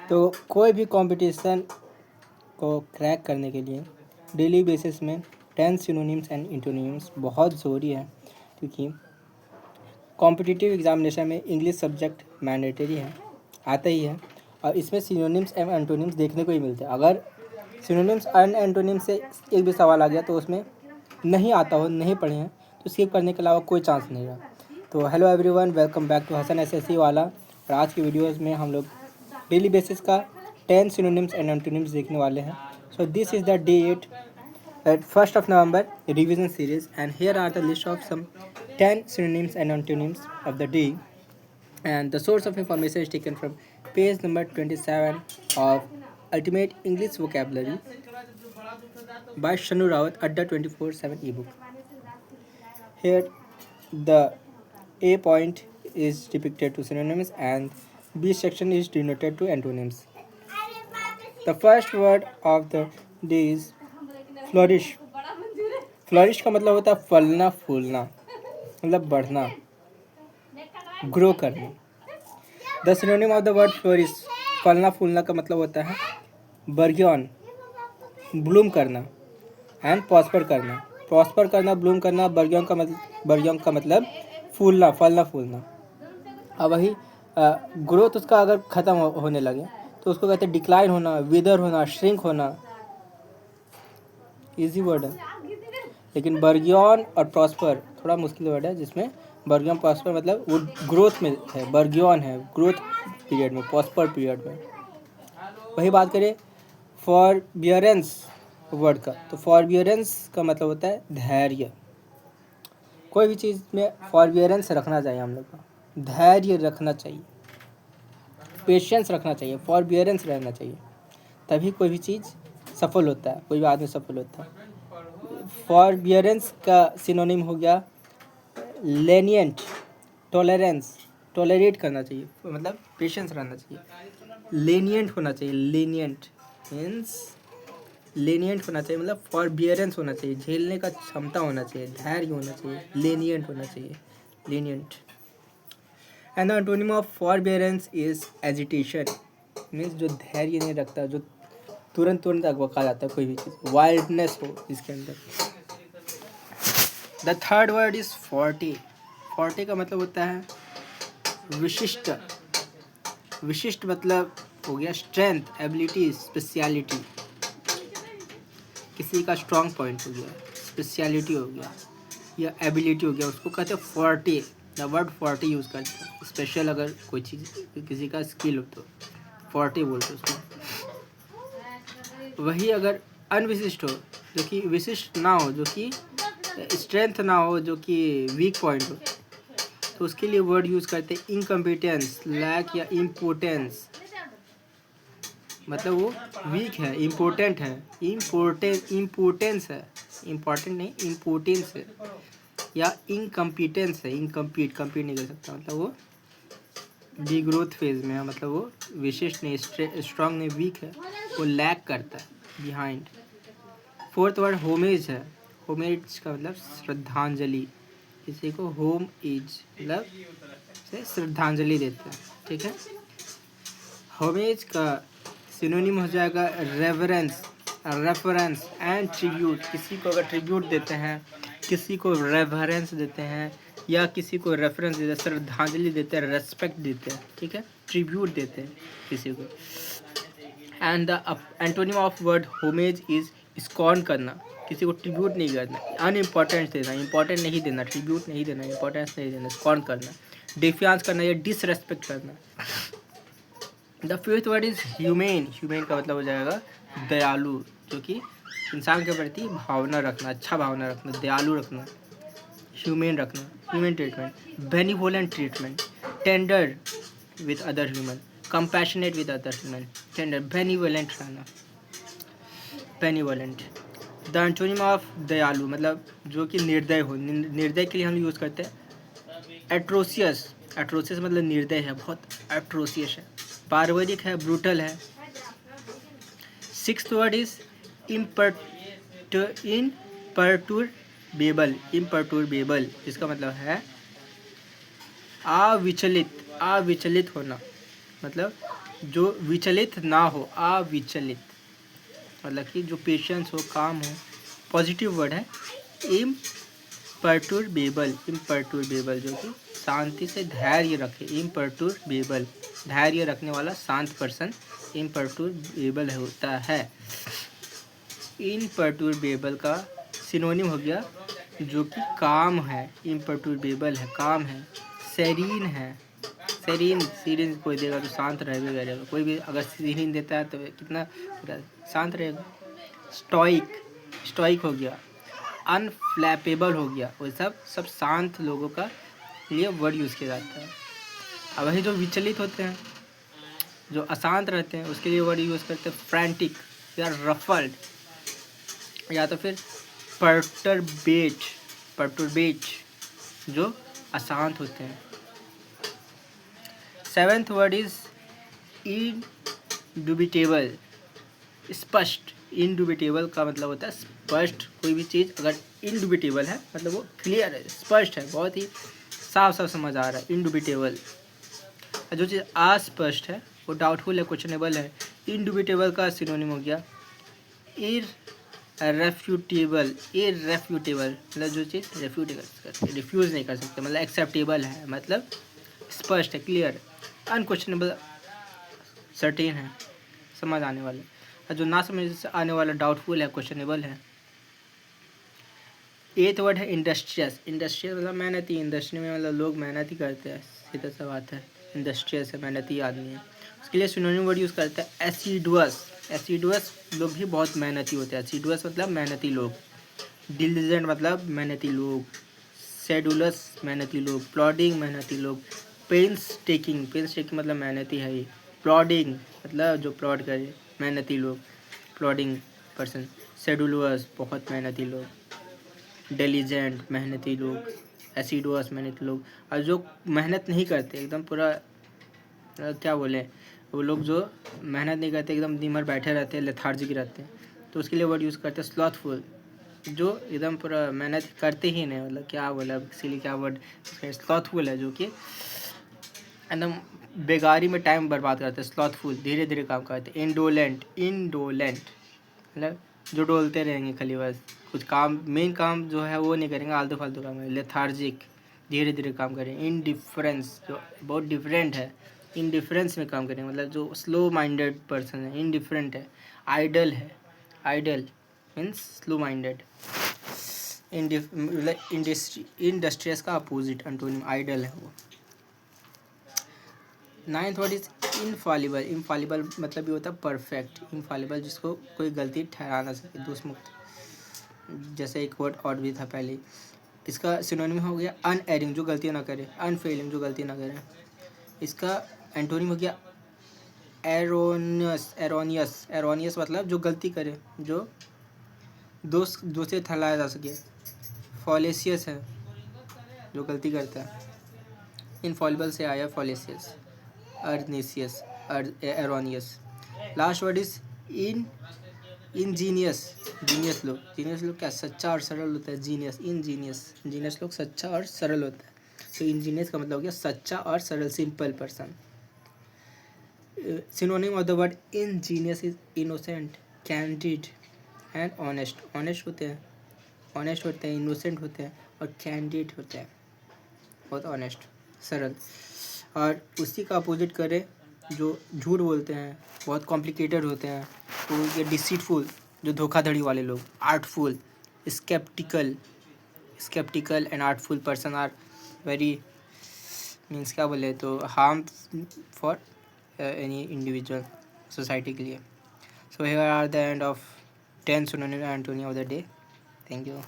तो कोई भी कंपटीशन को क्रैक करने के लिए डेली बेसिस में 10 सिनोनिम्स एंड एंटोनिम्स बहुत ज़रूरी है, क्योंकि कॉम्पिटिटिव एग्जामिनेशन में इंग्लिश सब्जेक्ट मैंडेटरी है, आता ही है, और इसमें सिनोनिम्स एंड एंटोनिम्स देखने को ही मिलते हैं। अगर सिनोनिम्स एंड एंटोनिम्स से एक भी सवाल आ गया तो उसमें नहीं आता हो, नहीं पढ़े हैं, तो स्किप करने के अलावा कोई चांस नहीं रहा। तो hello everyone, welcome back to Hasan SSC वाला। और आज की वीडियोस में हम लोग डेली बेसिस का 10 सिनोनिम्स एंड एंटोनिम्स देखने वाले हैं। So this is the day 8 at 1st of November revision series, and here are the list of some 10 synonyms and antonyms of the day, and the source of information is taken from page number 27 of Ultimate English Vocabulary by Shanu Rawat Adda 24/7 ebook. Here the A point is depicted to synonyms and B section is denoted to antonyms. The first word of the day is flourish. Flourish का मतलब होता है फलना फूलना, मतलब बढ़ना, grow करना। The synonym of the word flourish, फलना फूलना का मतलब होता है बर्गियन, ब्लूम करना, एंड प्रॉस्पर करना। प्रॉस्पर करना, ब्लूम करना, बर्गियन का मतलब फूलना, फलना फूलना। अब वही ग्रोथ उसका अगर ख़त्म होने लगे तो उसको कहते हैं डिक्लाइन होना, विदर होना, श्रिंक होना। इजी वर्ड है, लेकिन बर्गियन और प्रॉस्पर थोड़ा मुश्किल वर्ड है, जिसमें बर्गियन प्रॉस्पर मतलब वो ग्रोथ में है, बर्गियन है ग्रोथ पीरियड में, प्रॉस्पर पीरियड में। वही बात करें फॉरबियरेंस वर्ड का, तो फॉरबियरेंस का मतलब होता है धैर्य। कोई भी चीज़ में फॉरबियरेंस रखना चाहिए, हम लोग का धैर्य रखना चाहिए, पेशेंस रखना चाहिए, फॉरबियरेंस रहना चाहिए, तभी कोई भी चीज़ सफल होता है, कोई भी आदमी सफल होता है। फॉरबियरेंस का सिनोनिम हो गया लेनियंट, टॉलरेंस, टॉलरेट करना चाहिए, मतलब पेशेंस रहना चाहिए। लेनियंट होना चाहिए, लेनियंट मीन्स लेनियंट होना चाहिए, मतलब फॉरबियरेंस होना चाहिए, झेलने का क्षमता होना चाहिए, धैर्य होना चाहिए, लेनियंट होना चाहिए, lenient. And the antonym of forbearance is agitation, means जो धैर्य नहीं रखता, जो तुरंत अगवा जाता है कोई भी चीज़, वाइल्डनेस हो इसके अंदर। The third word is forty. Forty का मतलब होता है विशिष्ट। विशिष्ट मतलब हो गया स्ट्रेंथ, एबिलिटी, स्पेशलिटी। किसी का स्ट्रॉन्ग पॉइंट हो गया, स्पेशलिटी हो गया या एबिलिटी हो गया, उसको कहते हैं forty. The word forty use करते हैं स्पेशल, अगर कोई चीज़ किसी का स्किल हो तो फोर्टी बोलते हैं उसको। वही अगर अनविशिष्ट हो, जो कि विशिष्ट ना हो, जो कि स्ट्रेंथ ना हो, जो कि वीक पॉइंट हो, तो उसके लिए वर्ड यूज़ करते हैं इनकम्पिटेंस, लैक या इम्पोर्टेंस। मतलब वो वीक है, इम्पोर्टेंट है, इम्पोर्टेंस है, इम्पोर्टेंट नहीं, इम्पोर्टेंस है, या इनकम्पिटेंस है, इनकम्पीट, कम्पीट नहीं कर सकता, मतलब वो डी ग्रोथ फेज में है, मतलब वो विशिष्ट नहीं, स्ट्रॉन्ग नहीं, वीक है, वो लैक करता है, बिहाइंड। फोर्थ वर्ड होमेज है। होमेज का मतलब श्रद्धांजलि, किसी को होम इज मतलब से श्रद्धांजलि देते हैं, ठीक है। होमेज का सिनोनिम हो जाएगा रेवरेंस, रेफरेंस एंड ट्रिब्यूट। किसी को अगर ट्रिब्यूट देते हैं, किसी को रेफरेंस देते हैं, या किसी को रेफरेंस देते हैं, श्रद्धांजलि देते हैं, रेस्पेक्ट देते हैं, ठीक है, ट्रिब्यूट देते हैं किसी को। And the antonym of word homage is scorn करना, किसी को ट्रिब्यूट नहीं करना, अनइम्पॉर्टेंस देना, इंपॉर्टेंट नहीं देना, ट्रिब्यूट नहीं देना, इंपॉर्टेंस नहीं देना, स्कॉर्न करना, डिफियांस करना या डिसरेस्पेक्ट करना। The fifth word is humane. Humane का मतलब हो जाएगा दयालु, जो कि इंसान के प्रति भावना रखना, अच्छा भावना रखना, दयालु रखना, ह्यूमेन रखना, human treatment. Benevolent treatment, tender with other human, compassionate with other human, tender, benevolent रहना, बेनिवोलेंट। द एंटोनिम ऑफ दयालु मतलब जो कि निर्दय हो, निर्दय के लिए हम यूज़ करते हैं एट्रोसियस। एट्रोसियस मतलब निर्दय है, बहुत एट्रोसियस है। बार्बरिक है, ब्रूटल है। सिक्स्थ वर्ड इज इम्पर्टुरबेबल, इम्पर्टुरबेबल जिसका मतलब है अविचलित, अविचलित होना, मतलब जो विचलित ना हो, अविचलित, मतलब कि जो पेशेंस हो, काम हो। पॉजिटिव वर्ड है इम्पर्टुर्बेबल, इम्पर्टुर्बेबल जो कि शांति से धैर्य रखे, इम्पर्टुर्बेबल, धैर्य रखने वाला शांत पर्सन इम्पर्टुर्बेबल होता है। इम्पर्टुर्बेबल का सिनोनिम हो गया जो कि काम है, इम्पर्टुर्बेबल है, काम है। सेरीन है, सेरीन, सीरीन कोई देगा तो शांत रहेगा, कोई भी अगर सीरीन देता है तो कितना शांत रहेगा। स्टॉइक, स्टॉइक हो गया। अनफ्लैपेबल हो गया, वो सब शांत लोगों का लिए वर्ड यूज़ किया जाता है। अब वही जो विचलित होते हैं, जो अशांत रहते हैं, उसके लिए वर्ड यूज़ करते हैं फ्रैंटिक या रफल्ड, या तो फिर पर्टरबेट, पर्टरबेट जो अशांत होते हैं। सेवेंथ वर्ड इज इंडुबिटेबल, स्पष्ट। इंडुबिटेबल का मतलब होता है स्पष्ट, कोई भी चीज़ अगर इंडुबिटेबल है मतलब वो क्लियर है, स्पष्ट है, बहुत ही साफ साफ समझ आ रहा है, इंडुबिटेबल। जो चीज़ अस्पष्ट है वो डाउटफुल है, क्वेश्चनेबल है। इंडुबिटेबल का सिनोनिम हो गया इररेफ्यूटेबल, इररेफ्यूटेबल मतलब जो चीज़ रिफ्यूज़ नहीं कर सकते, मतलब एक्सेप्टेबल है, मतलब स्पष्ट है, क्लियर। अनक्वेश्चनेबल सर्टेन है, समझ आने वाला। और जो ना समझ आने वाला डाउटफुल है, क्वेश्चनेबल है। एथ वर्ड है इंडस्ट्रियस, इंडस्ट्रियस मतलब मेहनती, इंडस्ट्री में मतलब लोग मेहनत ही करते हैं, सीधा सा बात है। इंडस्ट्रियस है, मेहनती आदमी है। उसके लिए सिनोनिम वर्ड यूज़ करता है एसिडुअस, एसिडुअस लोग भी बहुत मेहनती होते हैं, एसिडुअस मतलब मेहनती लोग। डिलिजेंट मतलब मेहनती लोग। शेड्यूलस मेहनती लोग। प्लॉडिंग मेहनती लोग। पेंस टेकिंग, पेंस टेकिंग मतलब मेहनती है ये। प्लॉडिंग मतलब जो प्लॉड करे, मेहनती लोग, प्लॉडिंग पर्सन। शेड्यूलस बहुत मेहनती लोग। डिलिजेंट मेहनती लोग। एसिडुअस मेहनती लोग। और जो मेहनत नहीं करते, एकदम पूरा क्या बोले, वो लोग जो मेहनत नहीं करते, एकदम दिन भर बैठे रहते हैं, लेथार्जिक रहते हैं, तो उसके लिए वर्ड यूज़ करते हैं स्लॉथफुल, जो एकदम पूरा मेहनत करते ही नहीं, मतलब क्या बोला, इसीलिए क्या वर्ड स्लॉथफुल है, जो कि एकदम बेगारी में टाइम बर्बाद करते हैं। स्लॉथफुल धीरे धीरे काम करते हैं। इंडोलेंट, इंडोलेंट मतलब जो डोलते रहेंगे खाली, बस कुछ काम, मेन काम जो है वो नहीं करेंगे, आलतू फालतू काम है। लेथार्जिक धीरे धीरे काम करेंगे। इनडिफरेंस जो बहुत डिफरेंट है, इनडिफरेंस में काम करेंगे, मतलब जो स्लो माइंडेड पर्सन है, इनडिफरेंट है। आइडल है, idle means slow minded. Industrious का अपोजिट एंटोनिम आइडल है वो। Ninth word is infallible, infallible मतलब ये होता है परफेक्ट। इनफॉलिबल जिसको कोई गलती ठहरा ना सके, दोष मुक्त, जैसे एक वर्ड और भी था पहले। इसका सिनोनिम हो गया अनएरिंग, जो गलती ना करे। अनफेलिंग, जो गलती ना करे। इसका एंटोनिम हो गया एरोनियस, एरोनियस, एरोनियस मतलब जो गलती करे, जो दूसरे ठहराया जा सके। फॉलेसियस है, जो गलती करता है। इनफॉलिबल से आया फॉलेसियस। अर्नेसियस, erroneous. Last word is ingenious, genius लोग, जीनियस लोग क्या सच्चा और सरल होता है। जीनियस, इंजीनियस, जीनियस लोग सच्चा और सरल होता है। तो इंजीनियस का मतलब हो गया सच्चा और सरल, simple person. Synonym of the word Angénieux is innocent, candid and honest. Honest होते हैं, ऑनेस्ट होते हैं, इनोसेंट होते हैं और कैंडिड होते हैं, बहुत ऑनेस्ट, सरल। और उसी का अपोजिट करें जो झूठ बोलते हैं, बहुत कॉम्प्लिकेटेड होते हैं, तो ये डिसीटफुल, जो धोखाधड़ी वाले लोग। Artful, sceptical, sceptical and artful person are very, means क्या बोले तो harm for any individual, society के लिए। So here are the end of 10 synonym and Antonym of the day. Thank you.